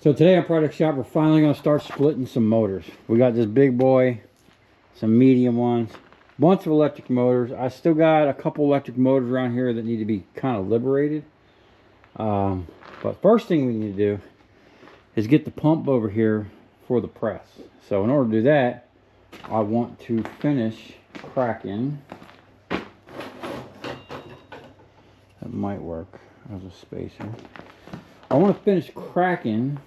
So today on Product Shop, we're finally going to start splitting some motors. We got this big boy, some medium ones, bunch of electric motors. I still got a couple electric motors around here that need to be kind of liberated. But first thing we need to do is get the pump over here for the press. So in order to do that, I want to finish cracking. That might work as a spacer. I want to finish cracking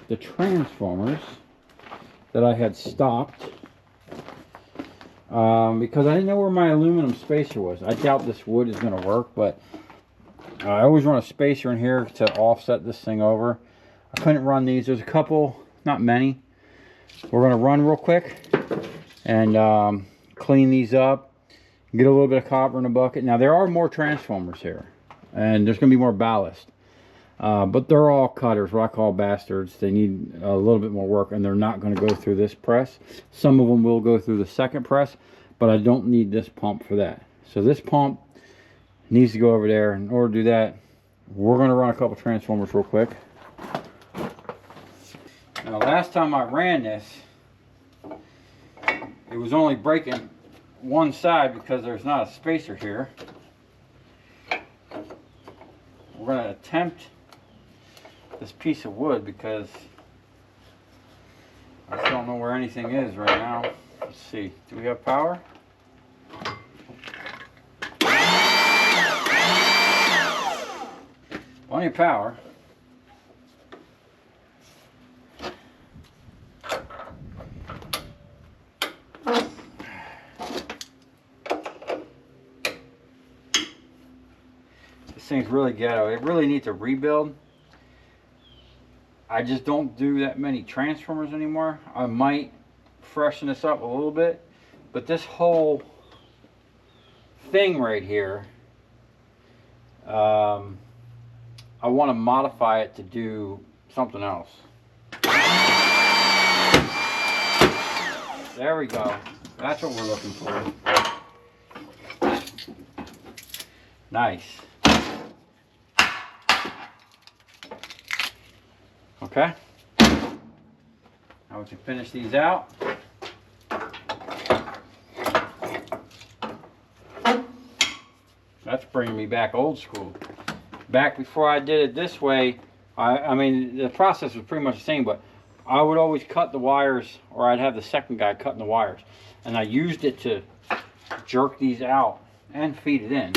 the transformers that I had stopped because I didn't know where my aluminum spacer was. I doubt this wood is going to work, but I always run a spacer in here to offset this thing over. I couldn't run these. There's a couple, not many. We're going to run real quick and clean these up, get a little bit of copper in the bucket. Now there are more transformers here and there's going to be more ballast. But they're all cutters, what I call bastards. They need a little bit more work and they're not going to go through this press. Some of them will go through the second press, but I don't need this pump for that. So this pump needs to go over there. In order to do that, we're going to run a couple transformers real quick. Now last time I ran this, it was only breaking one side because there's not a spacer here. We're going to attempt this piece of wood because I just don't know where anything is right now. Let's see, do we have power? Plenty of power. This thing's really ghetto. It really needs a rebuild. I just don't do that many transformers anymore. I might freshen this up a little bit, but this whole thing right here, I want to modify it to do something else. There we go. That's what we're looking for. Nice. Okay, now we can finish these out. That's bringing me back old school. Back before I did it this way, I mean, the process was pretty much the same, but I would always cut the wires, or I'd have the second guy cutting the wires. And I used it to jerk these out and feed it in.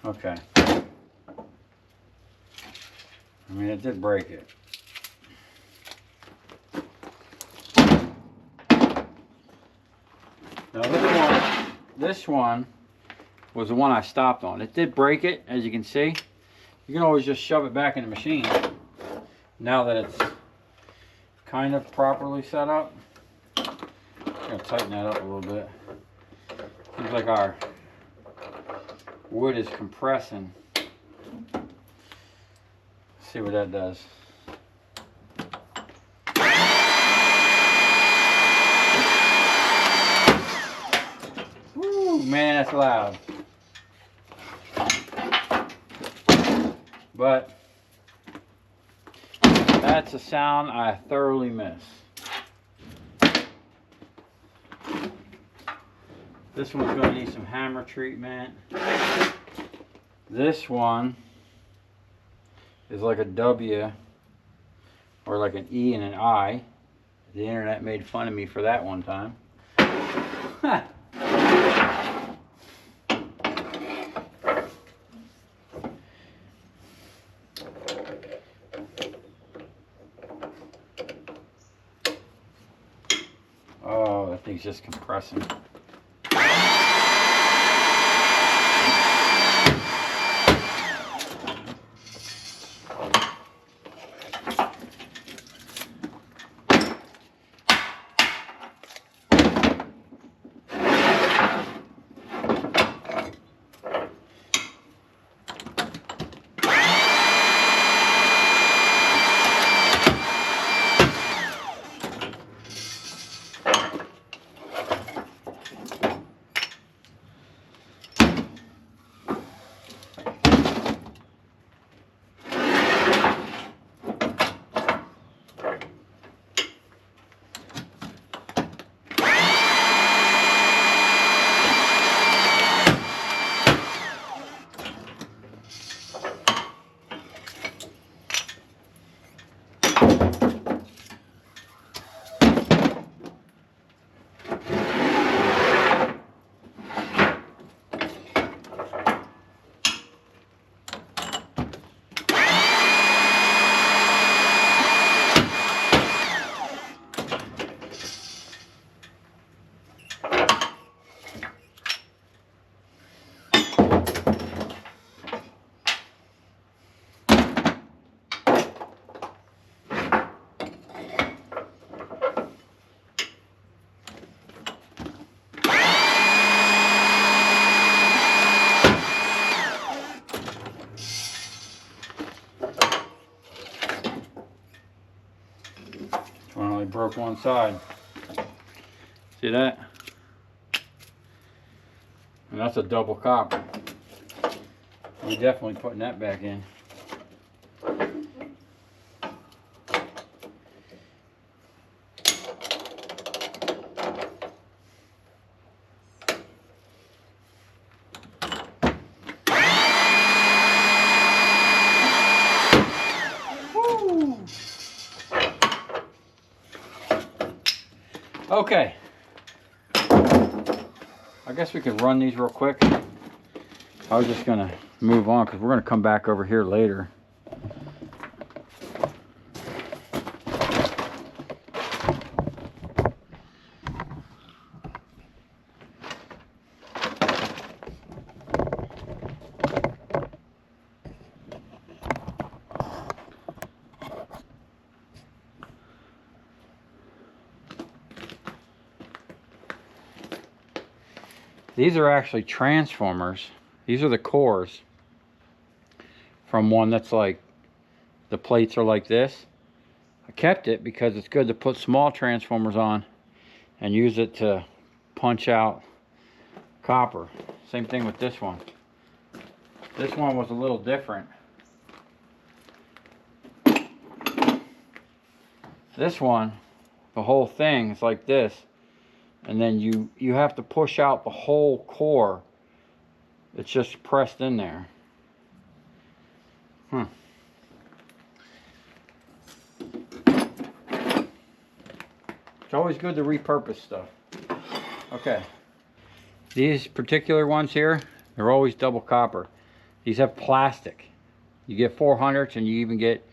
Okay. I mean, it did break it. Now this one was the one I stopped on. It did break it, as you can see. You can always just shove it back in the machine now that it's kind of properly set up. I'm gonna tighten that up a little bit. Seems like our wood is compressing. Let's see what that does. Woo, man, that's loud. But that's a sound I thoroughly miss. This one's going to need some hammer treatment. This one is like a W or like an E and an I. The internet made fun of me for that one time. Oh, that thing's just compressing. Only broke one side. See that? And that's a double copper. We're definitely putting that back in. Okay, I guess we can run these real quick. I was just gonna move on because we're gonna come back over here later. These are actually transformers. These are the cores from one that's like, the plates are like this. I kept it because it's good to put small transformers on and use it to punch out copper. Same thing with this one. This one was a little different. This one, the whole thing is like this. And then you have to push out the whole core. It's just pressed in there. It's always good to repurpose stuff. Okay. These particular ones here, they're always double copper. These have plastic. You get 400s and you even get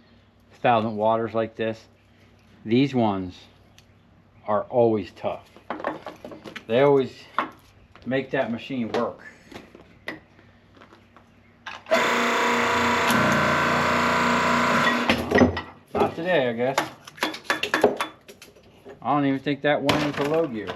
1,000 waters like this. These ones are always tough. They always make that machine work. Not today, I guess. I don't even think that went into low gear.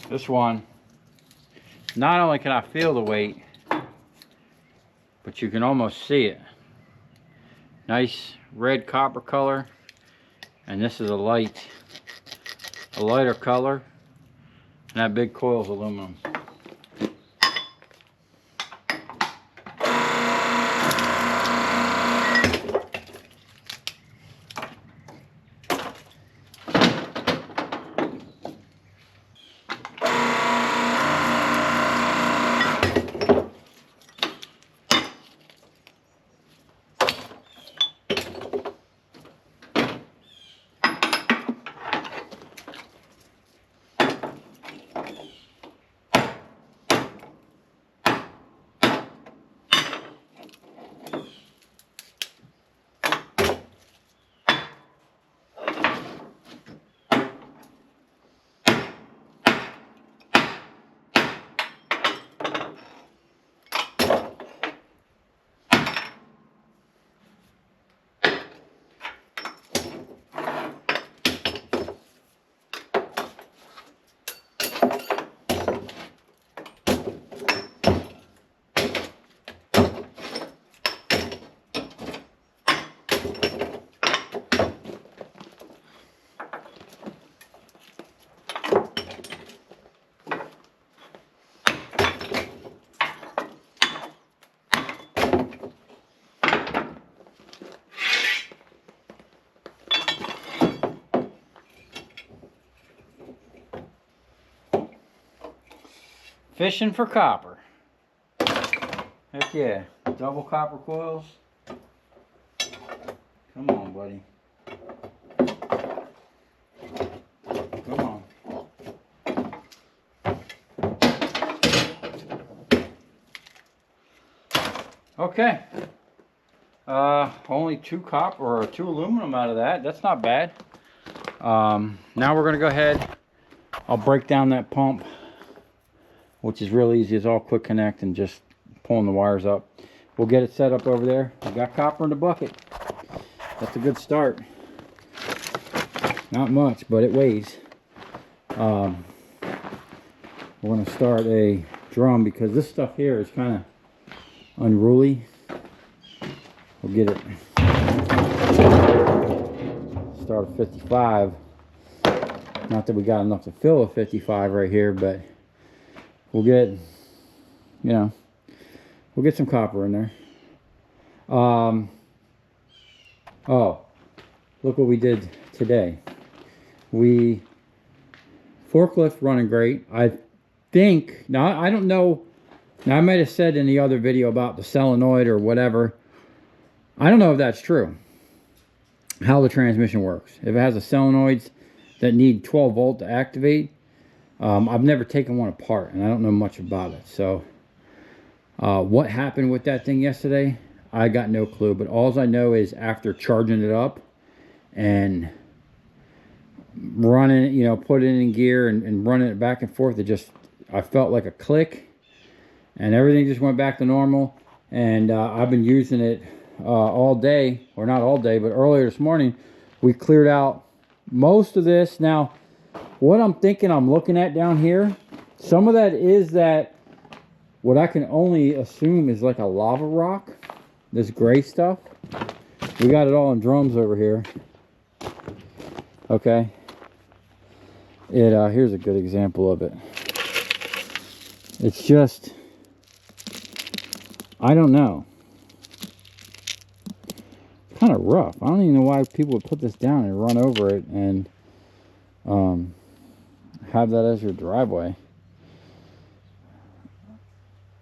This one, not only can I feel the weight, but you can almost see it. Nice red copper color, and this is a lighter color, and that big coil is aluminum. Fishing for copper. Heck yeah. Double copper coils. Come on, buddy. Come on. Okay. Only 2 copper or 2 aluminum out of that. That's not bad. Now we're going to go ahead. I'll break down that pump, which is real easy. It's all quick connect and just pulling the wires up. We'll get it set up over there. We got copper in the bucket. That's a good start. Not much, but it weighs. We're going to start a drum because this stuff here is kind of unruly. We'll get it. Start a 55. Not that we got enough to fill a 55 right here, but we'll get, you know, we'll get some copper in there. Oh, look what we did today. Forklift running great. I think, now I don't know, now I might have said in the other video about the solenoid or whatever. I don't know if that's true, how the transmission works. If it has a solenoids that need 12 volt to activate, I've never taken one apart and I don't know much about it. So what happened with that thing yesterday, I got no clue. But all I know is after charging it up and running it, you know, put it in gear and running it back and forth, I felt like a click and everything just went back to normal. And I've been using it all day, or not all day, but earlier this morning we cleared out most of this. Now what I'm thinking I'm looking at down here, some of that is that what I can only assume is like a lava rock, this gray stuff. We got it all in drums over here. Okay, here's a good example of it. It's just, I don't know, kind of rough. I don't even know why people would put this down and run over it and have that as your driveway.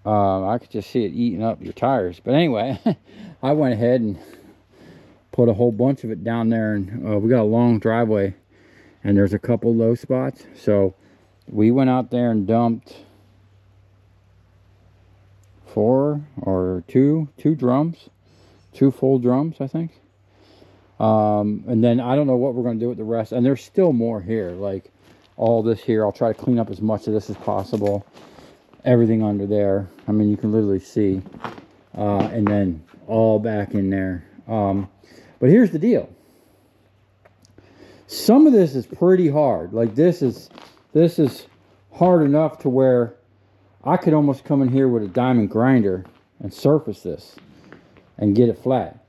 I could just see it eating up your tires. But anyway, I went ahead and put a whole bunch of it down there, and we got a long driveway and there's a couple low spots. So we went out there and dumped 4 or 2 drums. 2 full drums, I think. And then I don't know what we're going to do with the rest. And there's still more here. Like all this here, I'll try to clean up as much of this as possible. Everything under there, I mean, you can literally see. And then all back in there. But here's the deal. Some of this is pretty hard. Like this is hard enough to where I could almost come in here with a diamond grinder and surface this and get it flat.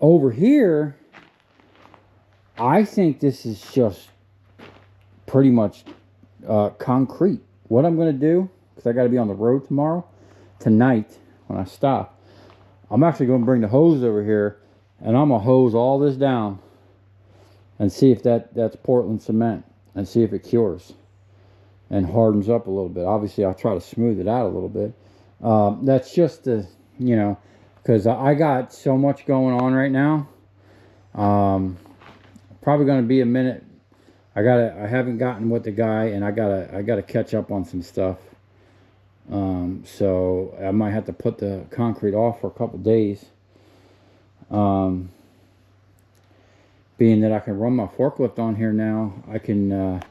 Over here, I think this is just pretty much concrete. What I'm going to do, because I got to be on the road tonight when I stop, I'm actually going to bring the hose over here and I'm going to hose all this down and see if that's Portland cement and see if it cures and hardens up a little bit. Obviously, I'll try to smooth it out a little bit. That's just the, you know, because I got so much going on right now. Probably going to be a minute. I haven't gotten with the guy, and I gotta catch up on some stuff. So I might have to put the concrete off for a couple days. Being that I can run my forklift on here now, I can.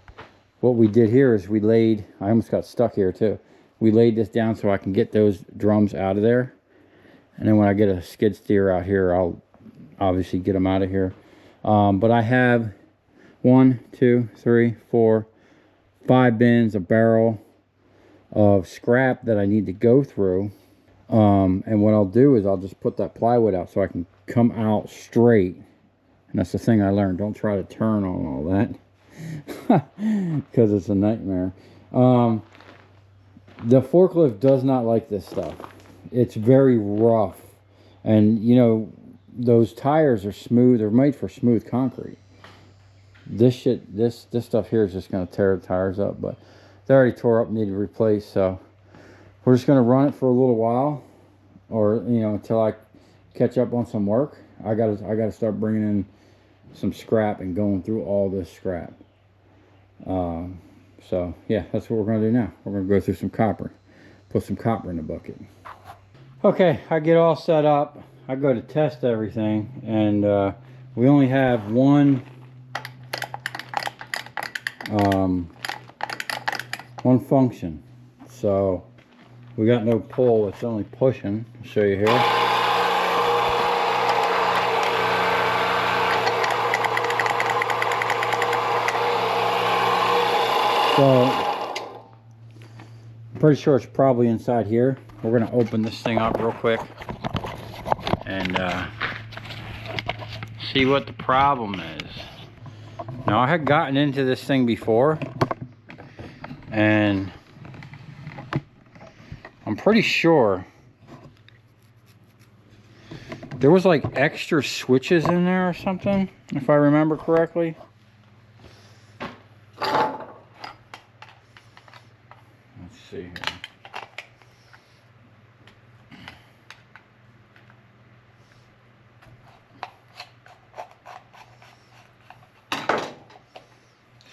What we did here is we laid. I almost got stuck here too. We laid this down so I can get those drums out of there. And then when I get a skid steer out here, I'll obviously get them out of here. But I have 1, 2, 3, 4, 5 bins, a barrel of scrap that I need to go through. And what I'll do is I'll just put that plywood out so I can come out straight. And that's the thing I learned. Don't try to turn on all that. Because it's a nightmare. The forklift does not like this stuff. It's very rough, and you know those tires are smooth. They're made for smooth concrete. This stuff here is just going to tear the tires up. But they already tore up, needed replaced. So we're just gonna run it for a little while, or until I catch up on some work. I gotta start bringing in some scrap and going through all this scrap. So yeah, that's what we're gonna do now. We're gonna go through some copper, put some copper in the bucket. Okay, I get all set up. I go to test everything, and we only have one function. So we got no pull, it's only pushing. I'll show you here. So I'm pretty sure it's probably inside here. We're gonna open this thing up real quick and see what the problem is. Now, I had gotten into this thing before, and I'm pretty sure there was like extra switches in there or something, if I remember correctly. Let's see here.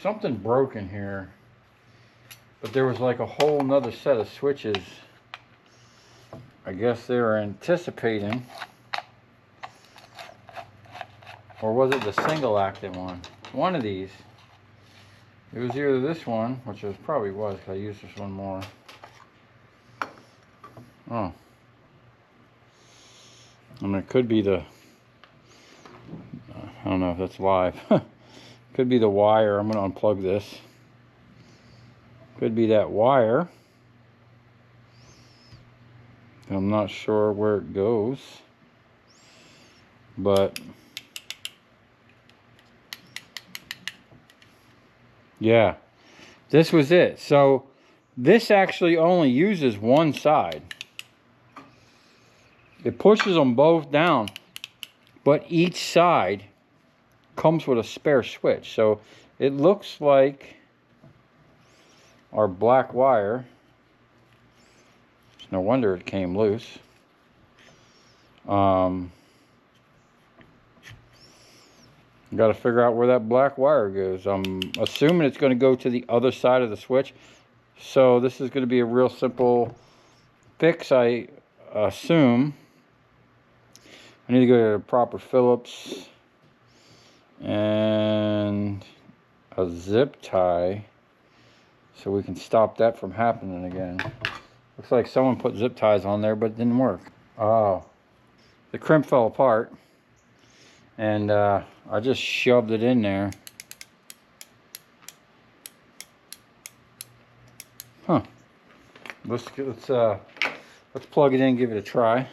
Something broke in here, but there was like a whole nother set of switches. I guess they were anticipating, or was it the single active one? One of these. It was either this one, which it probably was, because I used this one more. Oh. I mean, it could be the, I don't know if that's live. Could be the wire. I'm going to unplug this. Could be that wire. I'm not sure where it goes, but yeah, this was it. So this actually only uses one side. It pushes them both down, but each side comes with a spare switch. So it looks like our black wire, it's no wonder it came loose. Got to figure out where that black wire goes. I'm assuming it's going to go to the other side of the switch. So this is going to be a real simple fix, I assume. I need to go to the proper Phillips and a zip tie so we can stop that from happening again. Looks like someone put zip ties on there, but it didn't work. Oh, the crimp fell apart, and I just shoved it in there. Huh. Let's plug it in and give it a try.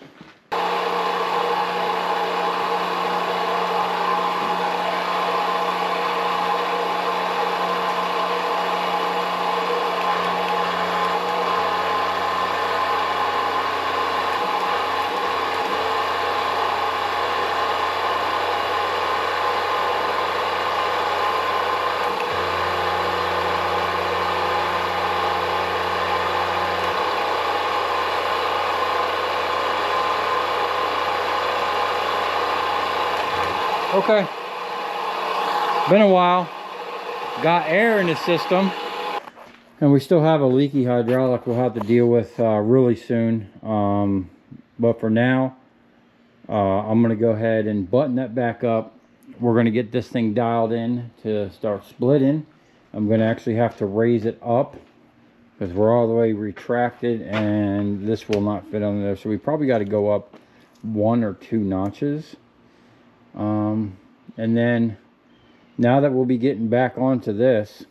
Okay, been a while, got air in the system, and we still have a leaky hydraulic we'll have to deal with really soon. But for now, I'm going to go ahead and button that back up. We're going to get this thing dialed in to start splitting. I'm going to actually have to raise it up because we're all the way retracted and this will not fit under there. So we probably got to go up 1 or 2 notches. And then now that we'll be getting back onto this,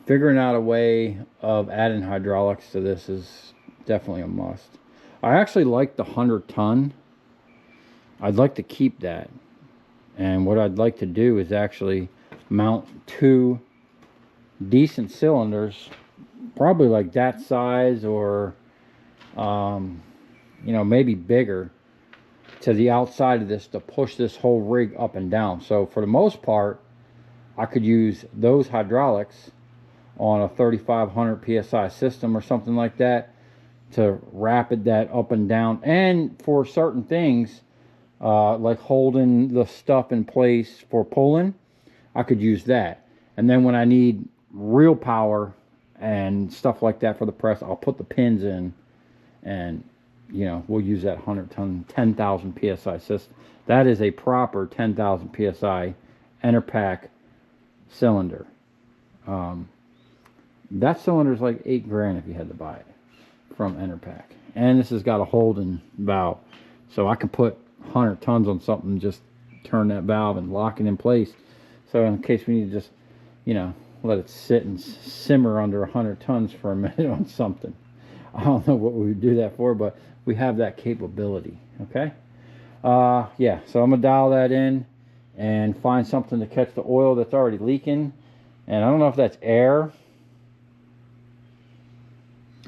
figuring out a way of adding hydraulics to this is definitely a must. I actually like the 100-ton. I'd like to keep that. And what I'd like to do is actually mount 2 decent cylinders, probably like that size, or maybe bigger, to the outside of this to push this whole rig up and down. So for the most part, I could use those hydraulics on a 3500 psi system or something like that to rapid that up and down. And for certain things, like holding the stuff in place for pulling, I could use that. And then when I need real power and stuff like that for the press, I'll put the pins in, and you know, we'll use that 100-ton 10,000 psi system. That is a proper 10,000 psi Enerpac cylinder. That cylinder is like $8 grand if you had to buy it from Enerpac. And this has got a holding valve, so I can put 100 tons on something, just turn that valve and lock it in place. So in case we need to just, you know, let it sit and simmer under 100 tons for a minute on something. I don't know what we would do that for, but we have that capability. Okay. Yeah, so I'm gonna dial that in and find something to catch the oil that's already leaking. And I don't know if that's air,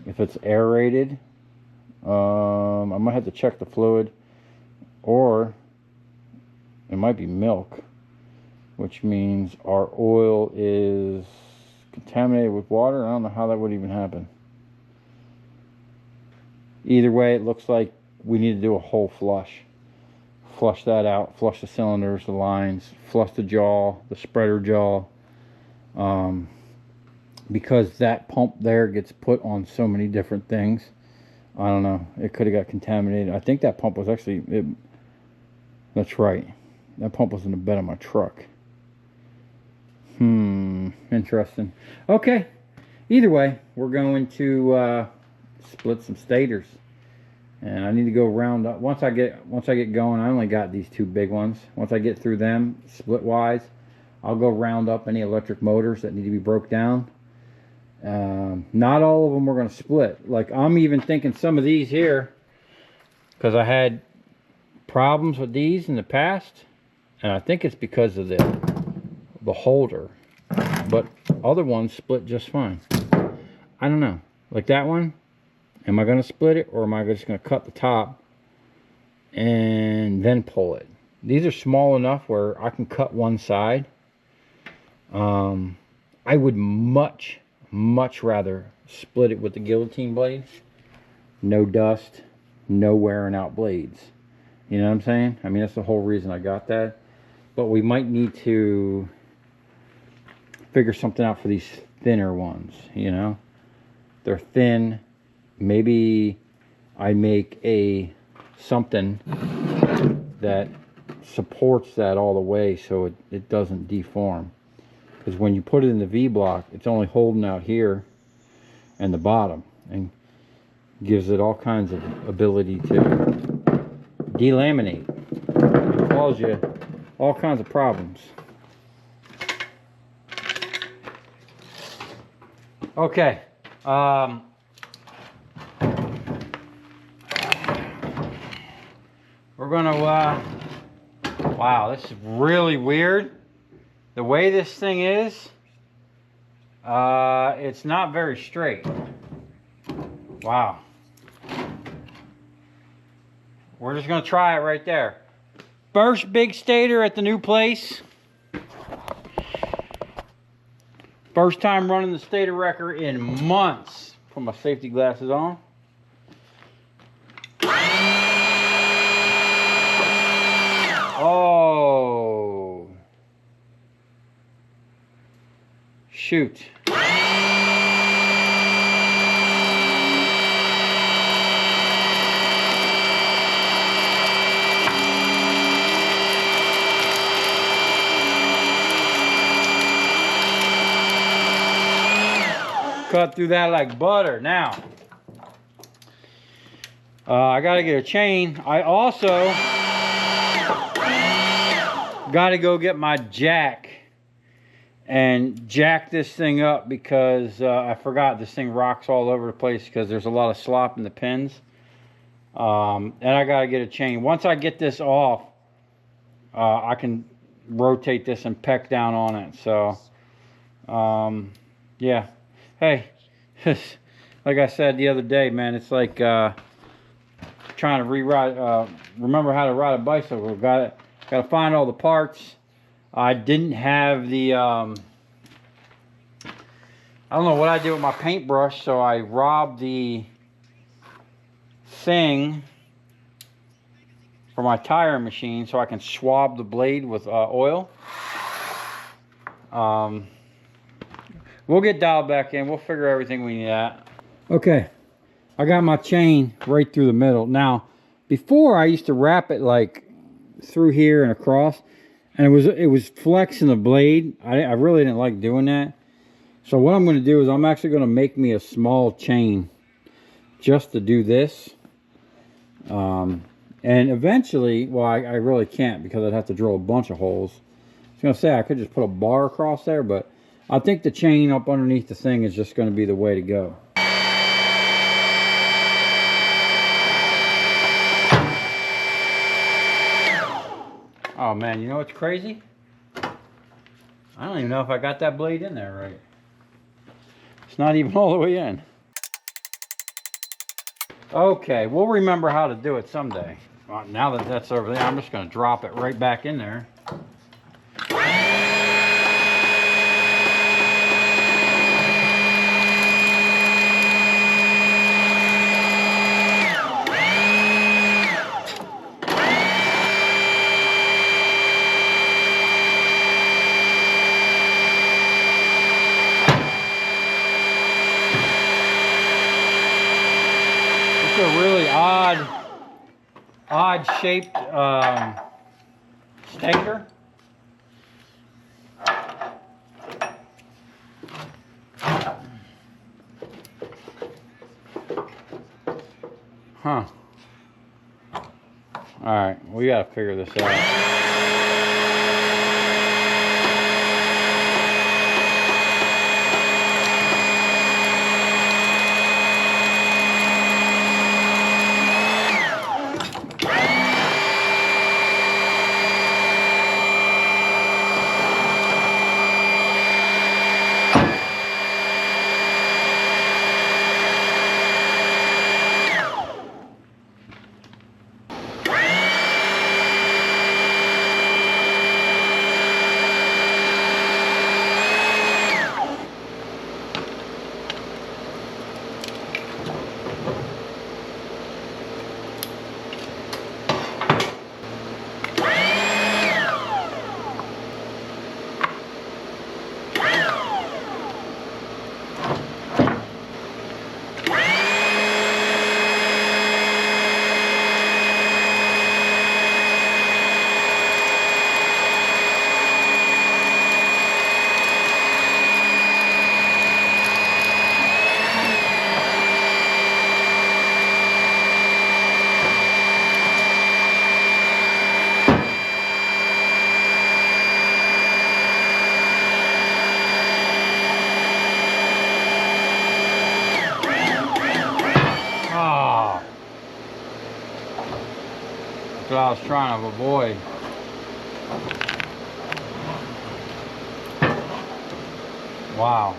if it's aerated. I might have to check the fluid, or it might be milk, which means our oil is contaminated with water. I don't know how that would even happen. Either way, it looks like we need to do a whole flush. Flush that out, flush the cylinders, the lines, flush the jaw, the spreader jaw. Because that pump there gets put on so many different things. I don't know. It could have got contaminated. I think that pump was actually... that's right. That pump was in the bed of my truck. Interesting. Okay. Either way, we're going to split some stators. And I need to go round up. Once I get going, I only got these two big ones. Once I get through them, split wise, I'll go round up any electric motors that need to be broke down. Not all of them are going to split. Like, I'm even thinking some of these here, because I had problems with these in the past, and I think it's because of the holder. But other ones split just fine. I don't know. Like that one, am I going to split it, or am I just going to cut the top and then pull it? These are small enough where I can cut one side. I would much rather split it with the guillotine blades. No dust, no wearing out blades. You know what I'm saying? I mean, that's the whole reason I got that. But we might need to figure something out for these thinner ones, you know? They're thin. Maybe I make something that supports that all the way so it doesn't deform. Because when you put it in the V-block, it's only holding out here and the bottom, and gives it all kinds of ability to delaminate. It causes you all kinds of problems. Okay. We're gonna wow, this is really weird. The way this thing is, it's not very straight. Wow. We're just gonna try it right there. First big stator at the new place. First time running the stator wrecker in months. Put my safety glasses on. Oh. Shoot. Cut through that like butter. Now, I gotta get a chain. I also gotta go get my jack and jack this thing up, because I forgot this thing rocks all over the place because there's a lot of slop in the pins. And I gotta get a chain. Once I get this off, I can rotate this and peck down on it. So, yeah. Hey, like I said the other day, man, it's like trying to remember how to ride a bicycle. Got to find all the parts. I didn't have the I don't know what I did with my paintbrush, so I robbed the thing for my tire machine so I can swab the blade with oil. We'll get dialed back in. We'll figure everything we need out. Okay, I got my chain right through the middle. Now, before I used to wrap it like through here and across, and it was flexing the blade. I really didn't like doing that. So what I'm going to do is I'm actually going to make me a small chain just to do this. And eventually, well, I really can't because I'd have to drill a bunch of holes. I was going to say I could just put a bar across there, but I think the chain up underneath the thing is just going to be the way to go. Oh man, you know what's crazy? I don't even know if I got that blade in there right. It's not even all the way in. Okay, we'll remember how to do it someday. Well, now that that's over there, I'm just going to drop it right back in there. It's a really odd shaped stator. Huh. Alright, we gotta figure this out. What I was trying to avoid. Wow.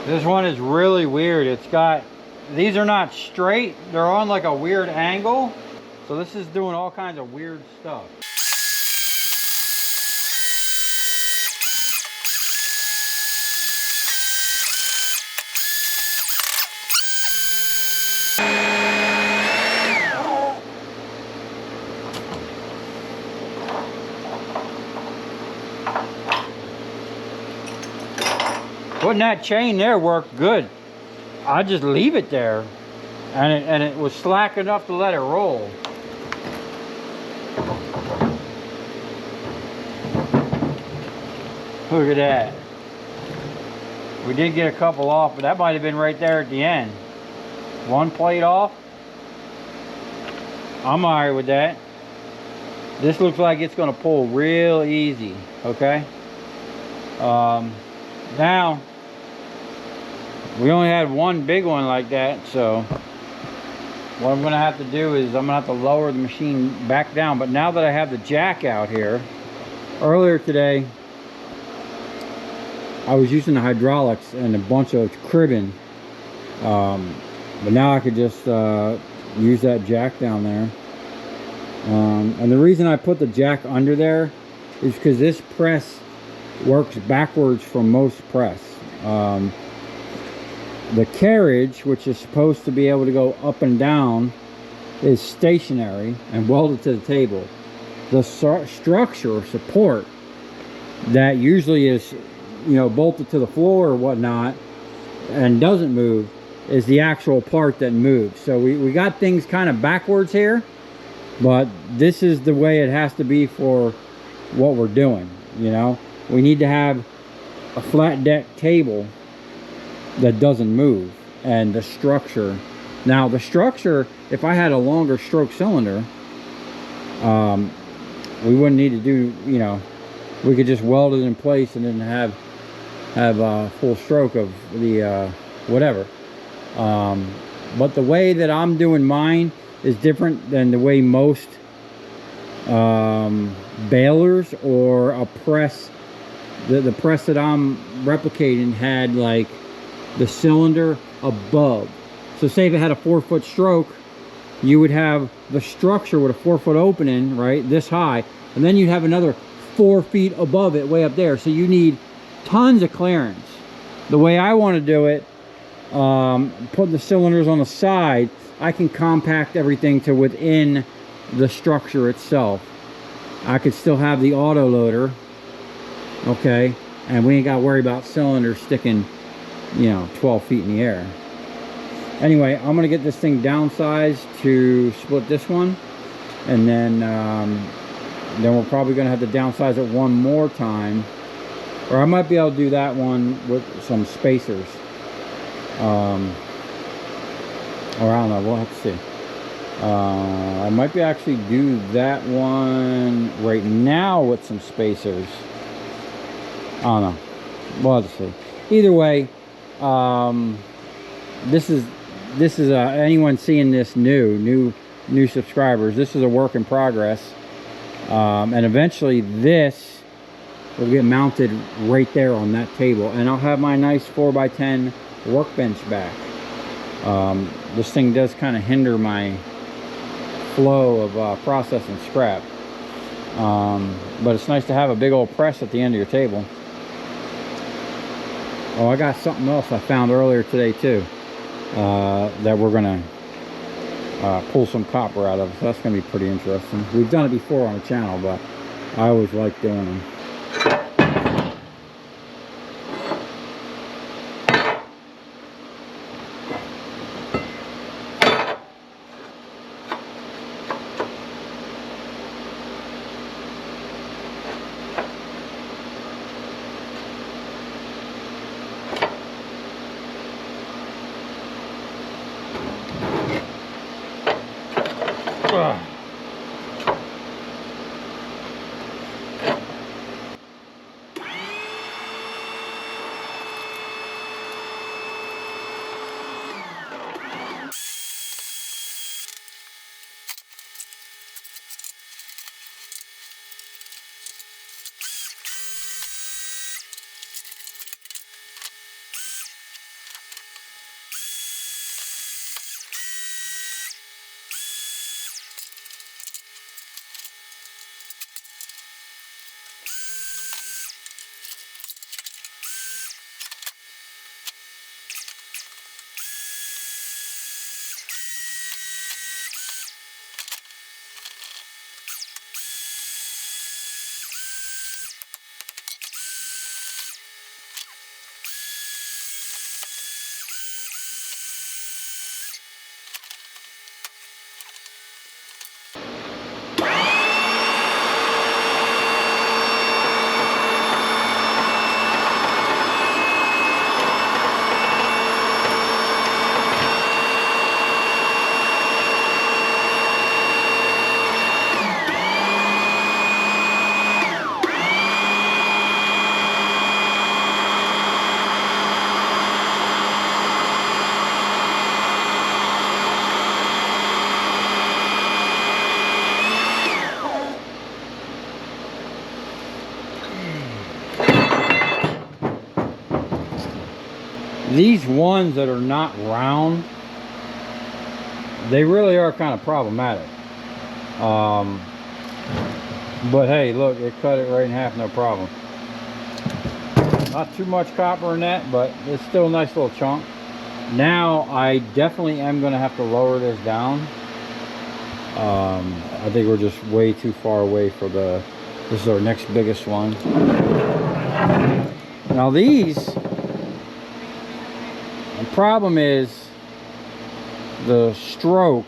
This one is really weird. It's got, these are not straight, they're on like a weird angle. So this is doing all kinds of weird stuff. Putting that chain there worked good. I just leave it there, and it was slack enough to let it roll. Look at that. We did get a couple off, but that might have been right there at the end. One plate off. I'm alright with that. This looks like it's going to pull real easy, okay? Now, we only had one big one like that, so what I'm going to have to do is I'm going to have to lower the machine back down. But now that I have the jack out here, earlier today, I was using the hydraulics and a bunch of cribbing, but now I could just use that jack down there. And the reason I put the jack under there is because this press works backwards from most press. The carriage, which is supposed to be able to go up and down, is stationary and welded to the table. The structure or support that usually is, you know, bolted to the floor or whatnot and doesn't move is the actual part that moves. So we got things kind of backwards here, but this is the way it has to be for what we're doing. You know, we need to have a flat deck table that doesn't move, and the structure. Now the structure, if I had a longer stroke cylinder, we wouldn't need to do, you know, we could just weld it in place and then have a full stroke of the whatever. But the way that I'm doing mine is different than the way most balers or a press. The press that I'm replicating had like the cylinder above. So say if it had a 4-foot stroke, you would have the structure with a 4-foot opening, right, this high, and then you'd have another 4 feet above it, way up there. So you need tons of clearance. The way I want to do it, putting the cylinders on the side, I can compact everything to within the structure itself. I could still have the auto loader, okay, and we ain't got to worry about cylinders sticking, you know, 12 feet in the air. Anyway, I'm gonna get this thing downsized to split this one, and then we're probably gonna have to downsize it one more time, or I might be able to do that one with some spacers, or I don't know, we'll have to see. I might be actually do that one right now with some spacers. I don't know, we'll have to see. Either way, this is anyone seeing this new subscribers, this is a work in progress, and eventually this will get mounted right there on that table, and I'll have my nice 4x10 workbench back. This thing does kind of hinder my flow of processing scrap, but it's nice to have a big old press at the end of your table. Oh, I got something else I found earlier today too, that we're gonna pull some copper out of, so that's gonna be pretty interesting. We've done it before on the channel, but I always like doing them. these ones that are not round, they really are kind of problematic. But hey, look, it cut it right in half, no problem. Not too much copper in that, but it's still a nice little chunk. Now I definitely am going to have to lower this down. I think we're just way too far away for this is our next biggest one. Now these, the problem is the stroke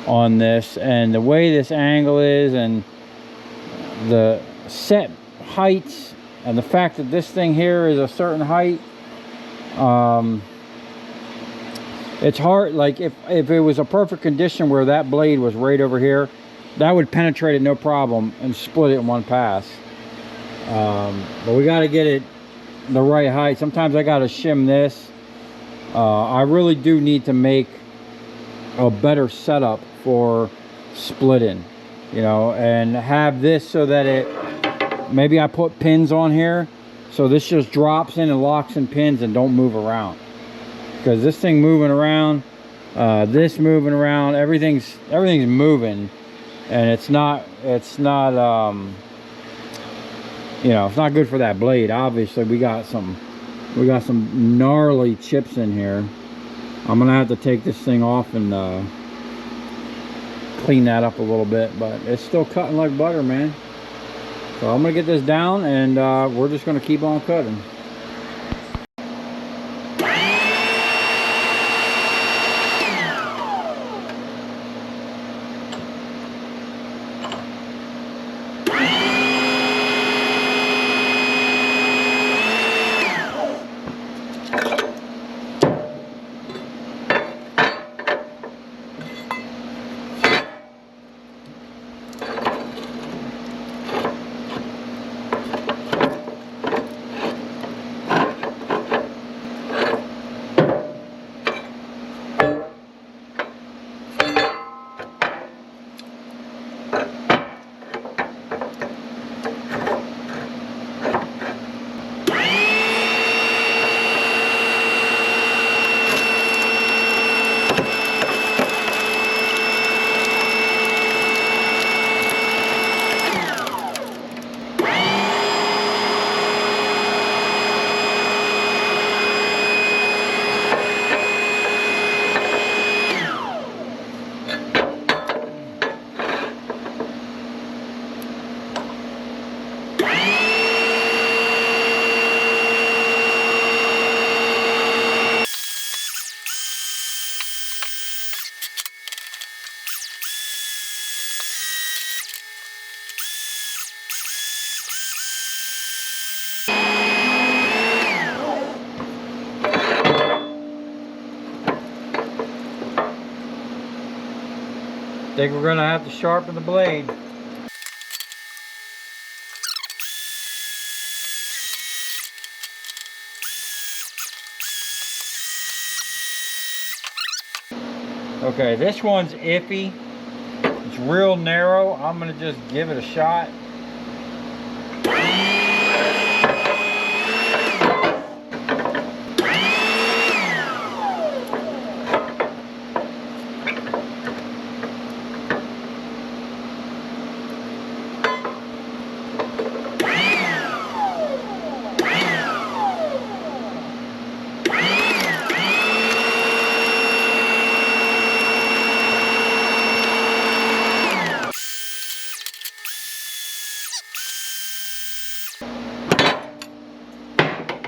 on this and the way this angle is and the set heights and the fact that this thing here is a certain height. It's hard. Like if it was a perfect condition where that blade was right over here, that would penetrate it no problem and split it in one pass. But we got to get it the right height. Sometimes I got to shim this. I really do need to make a better setup for splitting, you know, and have this so that it, maybe I put pins on here so this just drops in and locks in pins and don't move around, because this thing moving around, this moving around, everything's moving, and it's not you know, it's not good for that blade. Obviously we got some gnarly chips in here. I'm gonna have to take this thing off and clean that up a little bit, but it's still cutting like butter, man. So I'm gonna get this down, and we're just gonna keep on cutting. Think we're gonna have to sharpen the blade. Okay, this one's iffy. It's real narrow. I'm gonna just give it a shot.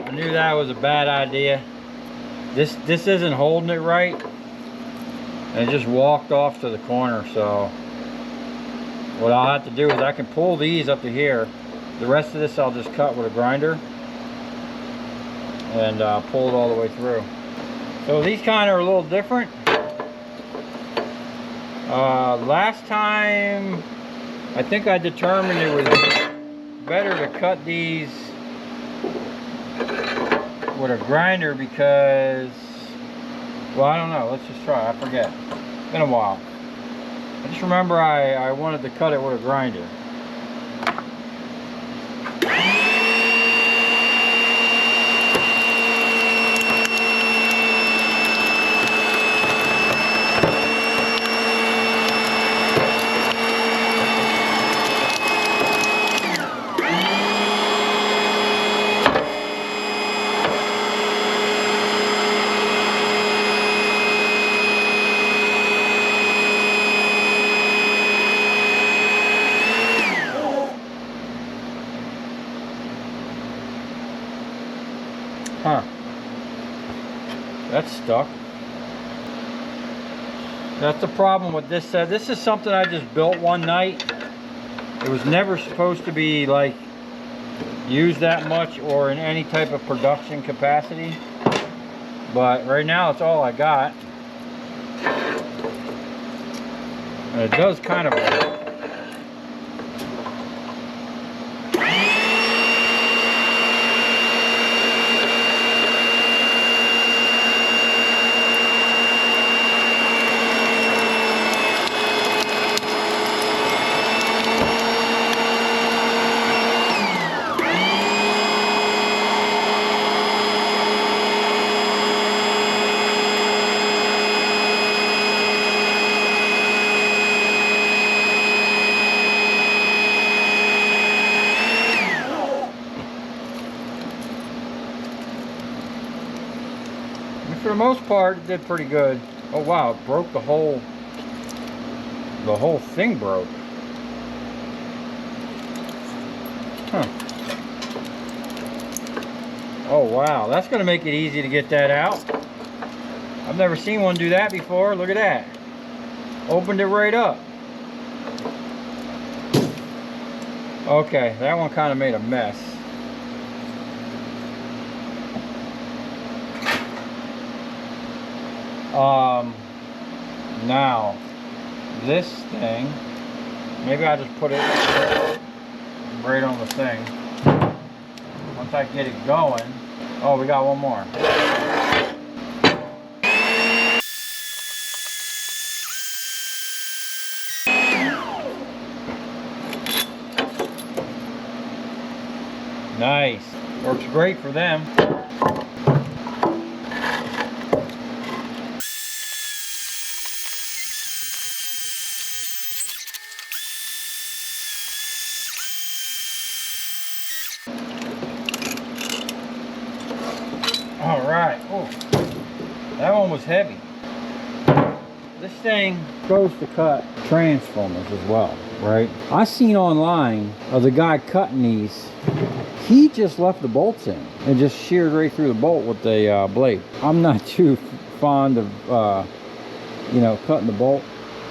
I knew that was a bad idea. This isn't holding it right, and it just walked off to the corner. So what I'll have to do is I can pull these up to here. The rest of this I'll just cut with a grinder and pull it all the way through. So these kind of are a little different. Last time I think I determined it was better to cut these with a grinder because, well, I don't know, let's just try. I forget, it's been a while. I just remember I wanted to cut it with a grinder. Huh. That's stuck. That's the problem with this set. This is something I just built one night. It was never supposed to be like used that much or in any type of production capacity. But right now it's all I got. And it does kind of work. For the most part, it did pretty good. Oh wow, it broke the whole thing broke. Huh. Oh wow, that's gonna make it easy to get that out. I've never seen one do that before. Look at that. Opened it right up. Okay, that one kind of made a mess. Now this thing, maybe I'll just put it right on the thing. Once I get it going. Oh, we got one more. Nice. Works great for them. All right. Oh, that one was heavy. This thing goes to cut transformers as well, right? I seen online of the guy cutting these. He just left the bolts in and just sheared right through the bolt with the blade. I'm not too fond of, you know, cutting the bolt.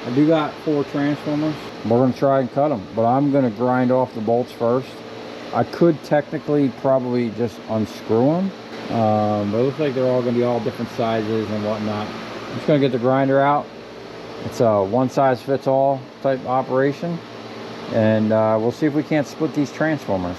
I do got 4 transformers. We're gonna try and cut them, but I'm gonna grind off the bolts first. I could technically probably just unscrew them. But it looks like they're all going to be all different sizes and whatnot. I'm just going to get the grinder out. It's a one-size-fits-all type operation. And we'll see if we can't split these transformers.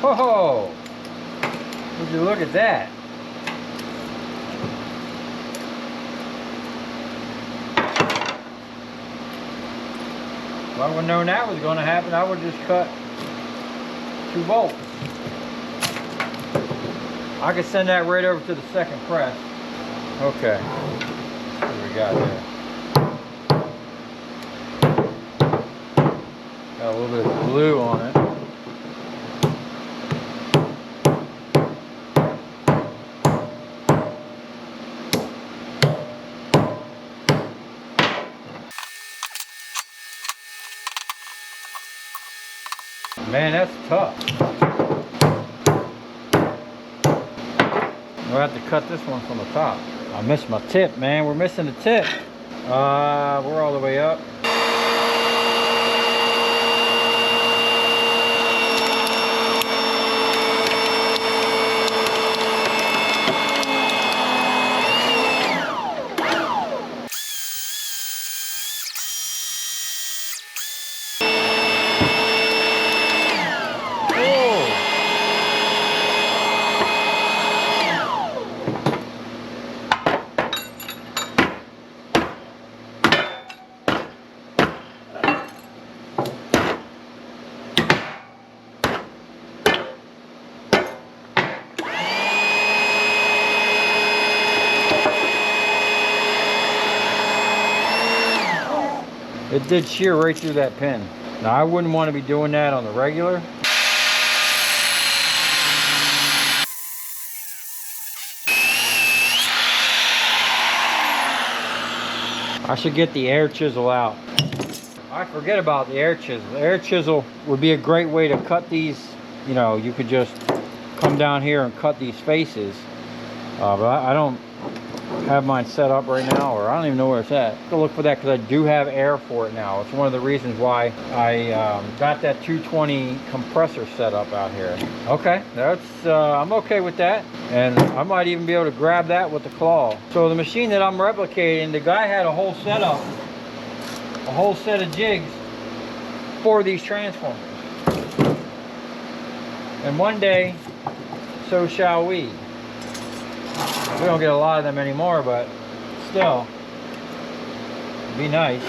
Whoa! Would you look at that? If I would have known that was going to happen, I would have just cut 2 bolts. I could send that right over to the second press. Okay. What do we got there? Got a little bit of glue on it. Man, that's tough. We'll have to cut this one from the top. I missed my tip, man. We're missing the tip. We're all the way up. It did shear right through that pin. Now I wouldn't want to be doing that on the regular. I should get the air chisel out. I forget about the air chisel. The air chisel would be a great way to cut these. You know, you could just come down here and cut these faces. But I don't have mine set up right now, or I don't even know where it's at. I'll look for that because I do have air for it now. It's one of the reasons why I got that 220 compressor set up out here. Okay, that's I'm okay with that, and I might even be able to grab that with the claw. So the machine that I'm replicating, the guy had a whole setup, a whole set of jigs for these transformers, and one day so shall we. We don't get a lot of them anymore, but still, it'd be nice.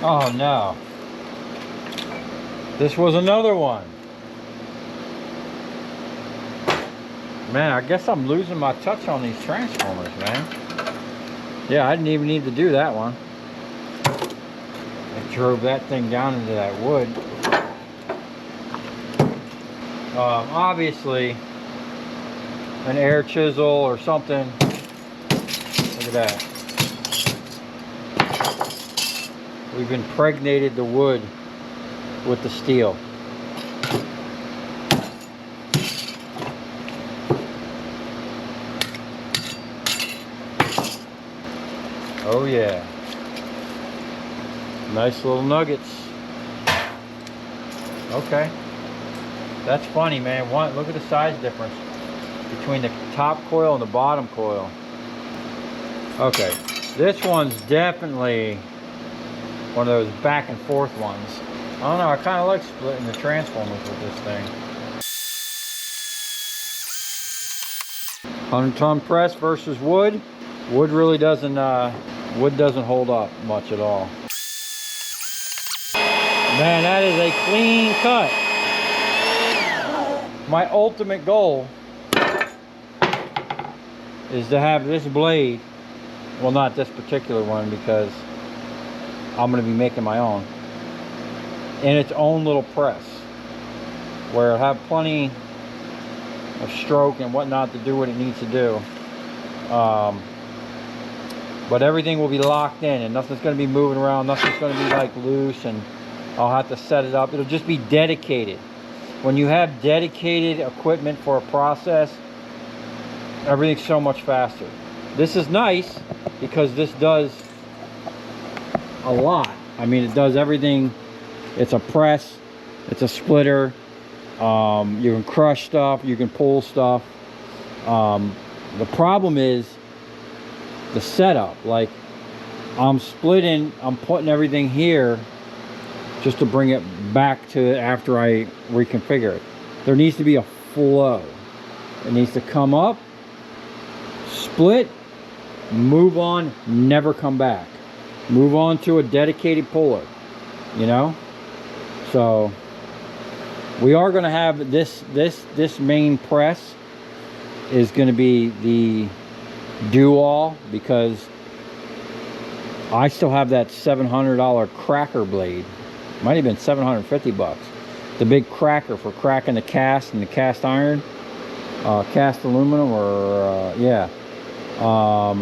Oh no. This was another one. Man, I guess I'm losing my touch on these transformers, man. Yeah, I didn't even need to do that one. I drove that thing down into that wood. Obviously, an air chisel or something. Look at that. We've impregnated the wood with the steel. Oh yeah. Nice little nuggets. Okay. That's funny, man. Look at the size difference between the top coil and the bottom coil. Okay. This one's definitely one of those back and forth ones. I don't know, I kind of like splitting the transformers with this thing. 100-ton press versus wood. Wood really doesn't, wood doesn't hold up much at all. Man, that is a clean cut. My ultimate goal is to have this blade, well, not this particular one because I'm going to be making my own, in its own little press where it'll have plenty of stroke and whatnot to do what it needs to do, but everything will be locked in and nothing's going to be moving around, nothing's going to be like loose, and I'll have to set it up. It'll just be dedicated. When you have dedicated equipment for a process, everything's so much faster. This is nice because this does a lot. I mean, it does everything. It's a press, it's a splitter, you can crush stuff, you can pull stuff. The problem is the setup. Like, I'm splitting, I'm putting everything here just to bring it back to after I reconfigure it. There needs to be a flow. It needs to come up, split, move on, never come back. Move on to a dedicated puller, you know? So we are going to have this main press is going to be the do-all, because I still have that $700 cracker blade. Might have been 750 bucks. The big cracker for cracking the cast and the cast iron, cast aluminum, or yeah. I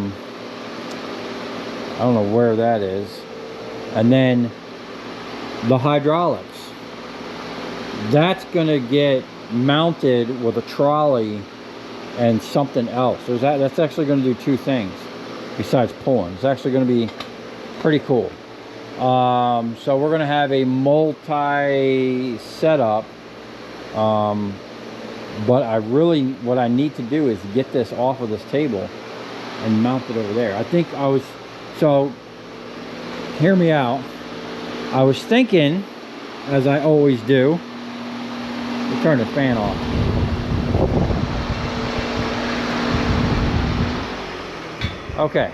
don't know where that is. And then the hydraulics. That's gonna get mounted with a trolley and something else. That's actually gonna do two things besides pulling. It's actually gonna be pretty cool. So we're gonna have a multi setup. But what I need to do is get this off of this table and mount it over there. So hear me out. I was thinking, as I always do, we'll turn the fan off. Okay,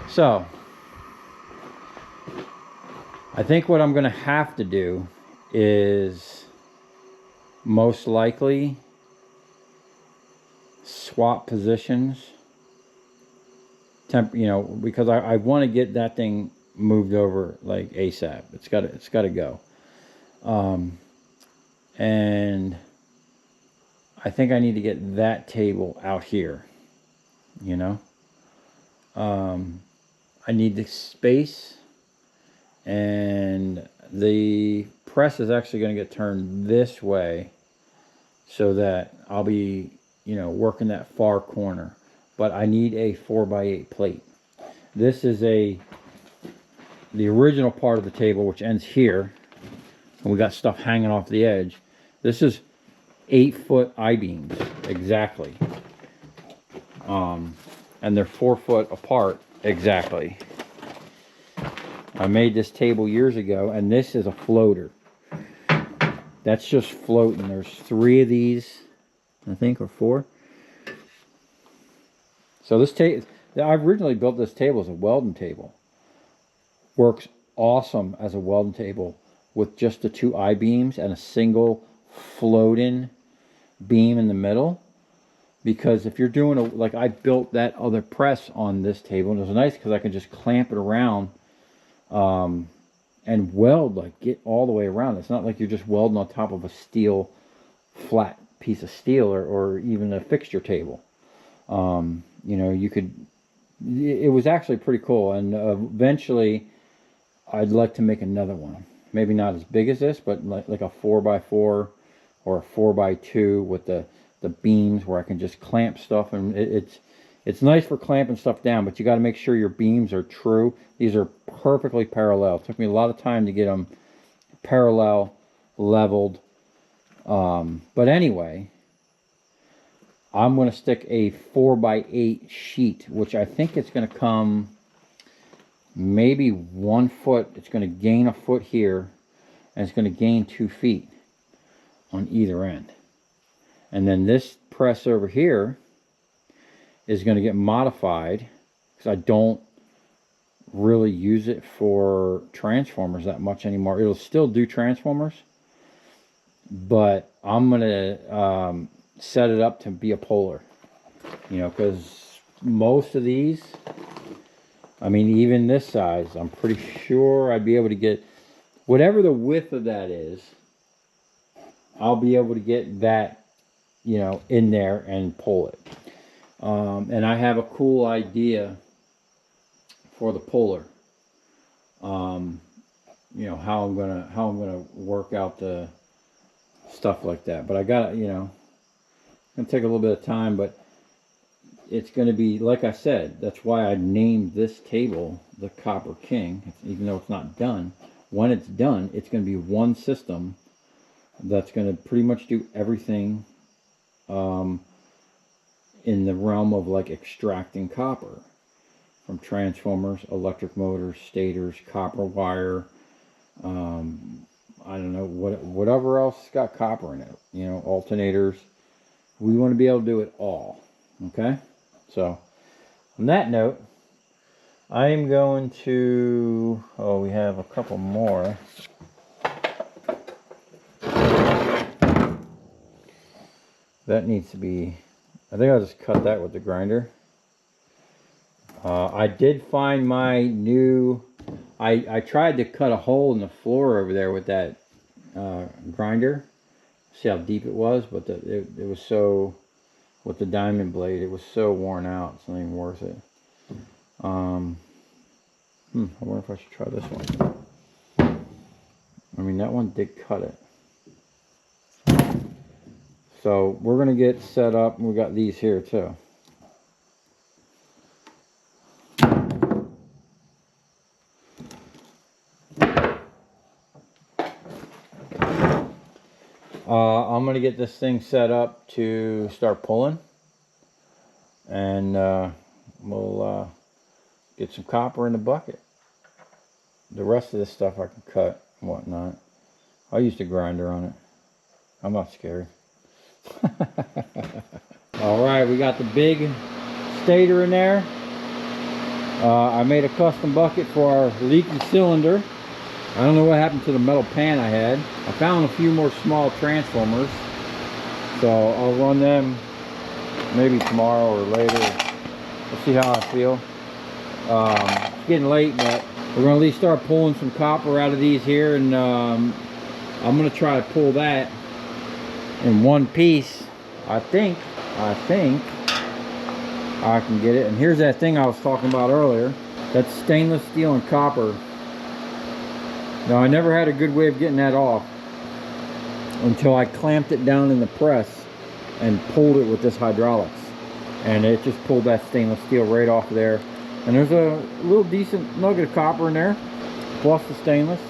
so I think what I'm gonna have to do is most likely swap positions, because I want to get that thing moved over like ASAP. It's got to go. And I think I need to get that table out here, I need the space, and the press is actually going to get turned this way so that I'll be, working that far corner. But I need a 4x8 plate. This is the original part of the table, which ends here, and we got stuff hanging off the edge. This is 8-foot I-beams exactly, and they're 4 foot apart exactly. I made this table years ago, and this is a floater. That's just floating. There's 3 of these, I think, or 4. So this table, I originally built this table as a welding table. Works awesome as a welding table with just the 2 I-beams and a single floating beam in the middle. Because if you're doing like I built that other press on this table, and it was nice because I can just clamp it around and weld, like get all the way around. It's not like you're just welding on top of a steel, flat piece of steel, or even a fixture table. You could, it was actually pretty cool. And eventually I'd like to make another one. Maybe not as big as this, but like a 4x4 or a 4x2 with the beams where I can just clamp stuff. And it's nice for clamping stuff down, but you got to make sure your beams are true. These are perfectly parallel. It took me a lot of time to get them parallel, leveled. But anyway, I'm going to stick a 4x8 sheet, which I think it's going to come maybe 1 foot. It's going to gain a foot here, and it's going to gain 2 feet on either end. And then this press over here is going to get modified, because I don't really use it for transformers that much anymore. It'll still do transformers, but I'm going to set it up to be a puller, because most of these, I mean, even this size, I'm pretty sure I'd be able to get whatever the width of that is. I'll be able to get that, in there and pull it. And I have a cool idea for the puller. How I'm gonna work out the stuff like that. But I got to, gonna take a little bit of time, but it's gonna be, like I said, that's why I named this table the Copper King, even though it's not done. When it's done, it's gonna be one system that's gonna pretty much do everything in the realm of like extracting copper from transformers, electric motors, stators, copper wire, I don't know, whatever else has got copper in it, alternators. We want to be able to do it all. Okay, so on that note, I am going to, we have a couple more. That needs to be, I think I'll just cut that with the grinder. I did find my new, I tried to cut a hole in the floor over there with that grinder. See how deep it was, but it was so, with the diamond blade, it was so worn out, it's not even worth it. I wonder if I should try this one. I mean, that one did cut it. So we're gonna get set up, and we got these here too. I'm gonna get this thing set up to start pulling, and we'll get some copper in the bucket. The rest of this stuff I can cut and whatnot. I used a grinder on it. I'm not scared. Alright, we got the big stator in there. I made a custom bucket for our leaky cylinder. I don't know what happened to the metal pan I had. I found a few more small transformers, so I'll run them maybe tomorrow or later. We'll see how I feel. It's getting late, but we're going to at least start pulling some copper out of these here, and I'm going to try to pull that in one piece. I think I can get it. And here's that thing I was talking about earlier. That's stainless steel and copper. Now, I never had a good way of getting that off until I clamped it down in the press and pulled it with this hydraulics. And it just pulled that stainless steel right off there. And there's a little decent nugget of copper in there, plus the stainless.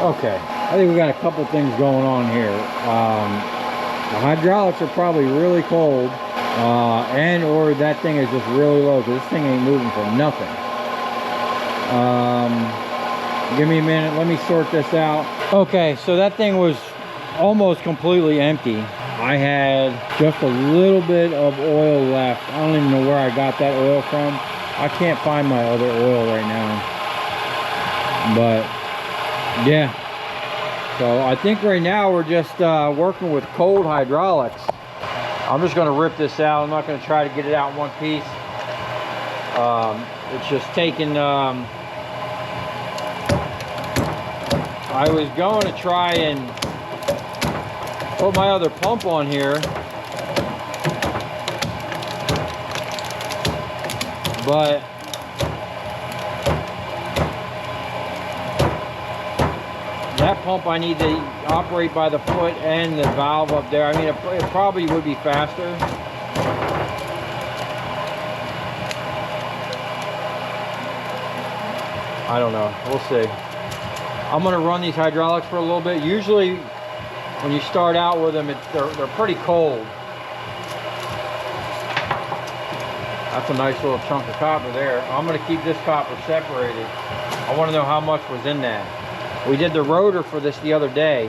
Okay, I think we got a couple things going on here. The hydraulics are probably really cold, and or that thing is just really low, because this thing ain't moving for nothing. Give me a minute, let me sort this out. Okay, so that thing was almost completely empty. I had just a little bit of oil left. I don't even know where I got that oil from. I can't find my other oil right now. But yeah, so I think right now we're just working with cold hydraulics. I'm just going to rip this out. I'm not going to try to get it out in one piece. It's just taking I was going to try and put my other pump on here, but that pump I need to operate by the foot and the valve up there. I mean, it probably would be faster. I don't know. We'll see. I'm going to run these hydraulics for a little bit. Usually, when you start out with them, they're pretty cold. That's a nice little chunk of copper there. I'm going to keep this copper separated. I want to know how much was in that. We did the rotor for this the other day.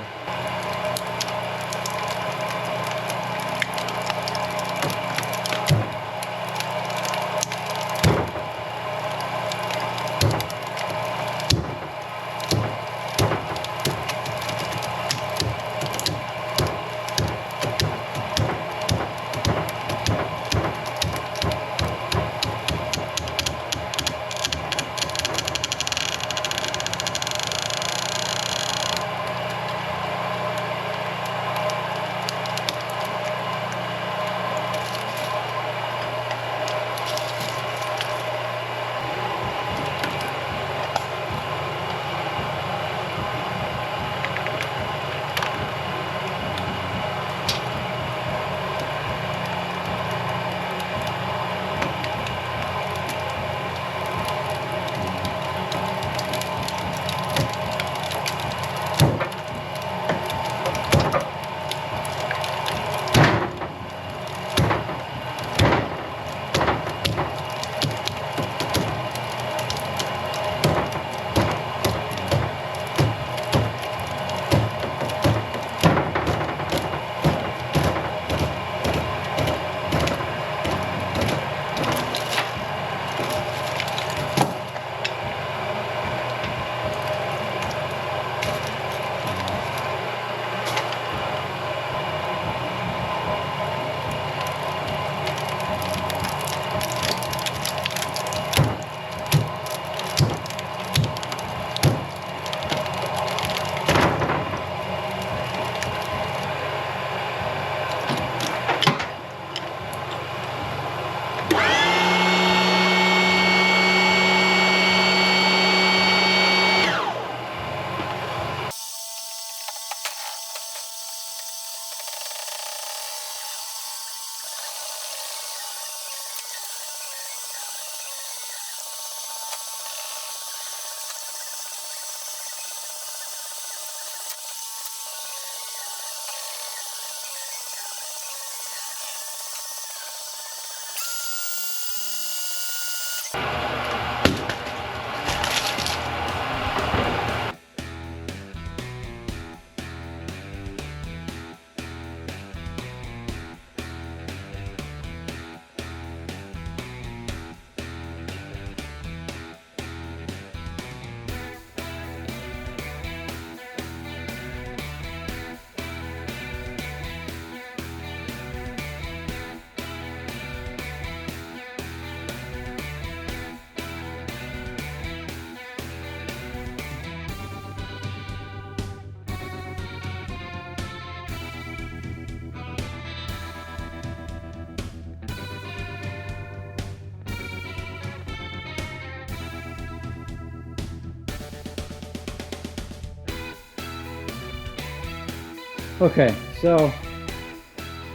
Okay, so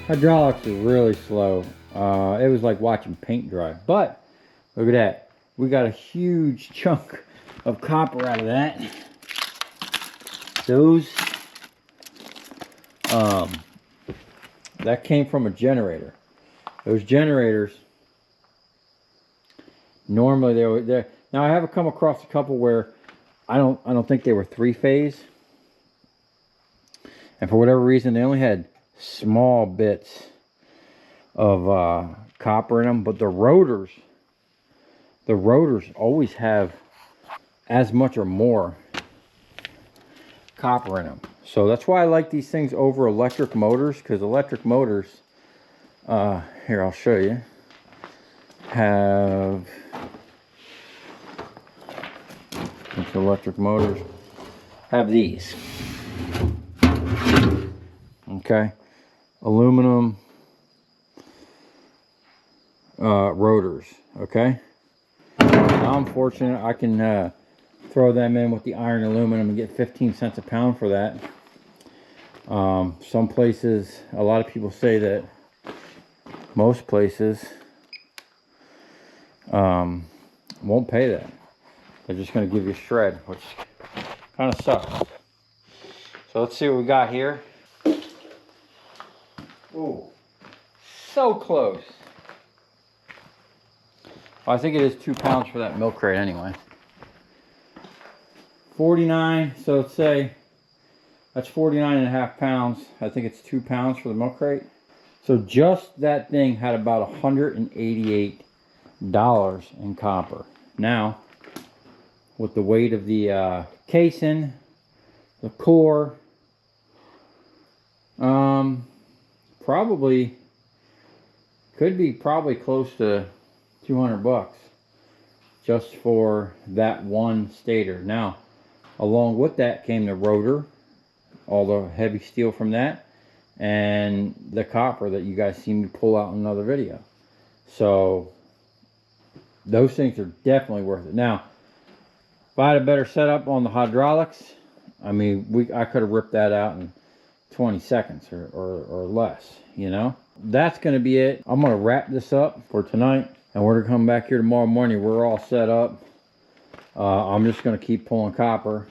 hydraulics is really slow. It was like watching paint dry. But look at that. We got a huge chunk of copper out of that. Those that came from a generator. Those generators, normally they were there. Now I have come across a couple where I don't think they were 3-phase. And for whatever reason they only had small bits of copper in them, but the rotors always have as much or more copper in them. So that's why I like these things over electric motors, because electric motors, here I'll show you, have, electric motors have these. Okay, aluminum rotors. Okay, now I'm fortunate I can throw them in with the iron aluminum and get 15 cents a pound for that. Some places, a lot of people say that most places won't pay that. They're just going to give you a shred, which kind of sucks. So let's see what we got here. Ooh, so close. Well, I think it is 2 pounds for that milk crate anyway. 49, so let's say that's 49.5 pounds. I think it's 2 pounds for the milk crate. So just that thing had about $188 in copper. Now, with the weight of the casing, the core, probably could be close to 200 bucks just for that one stator. Now, along with that came the rotor, all the heavy steel from that, and the copper that you guys seen me pull out in another video. So those things are definitely worth it. Now, if I had a better setup on the hydraulics, I mean, I could have ripped that out in 20 seconds or less, you know. That's going to be it. I'm going to wrap this up for tonight, and we're going to come back here tomorrow morning. We're all set up. I'm just going to keep pulling copper.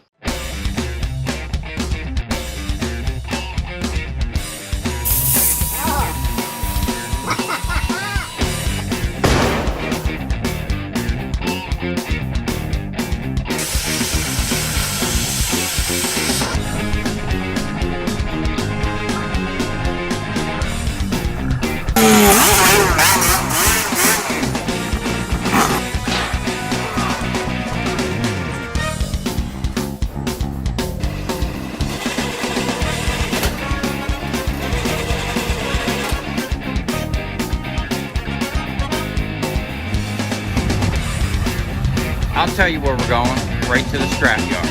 I'll tell you where we're going, right to the scrap yard.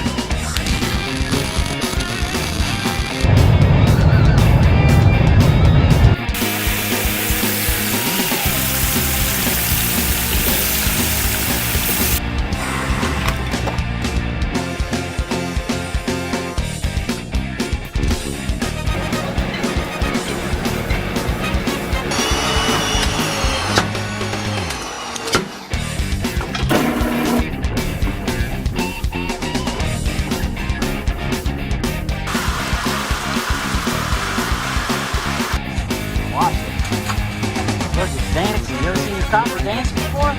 Dance. You ever seen your copper dance before?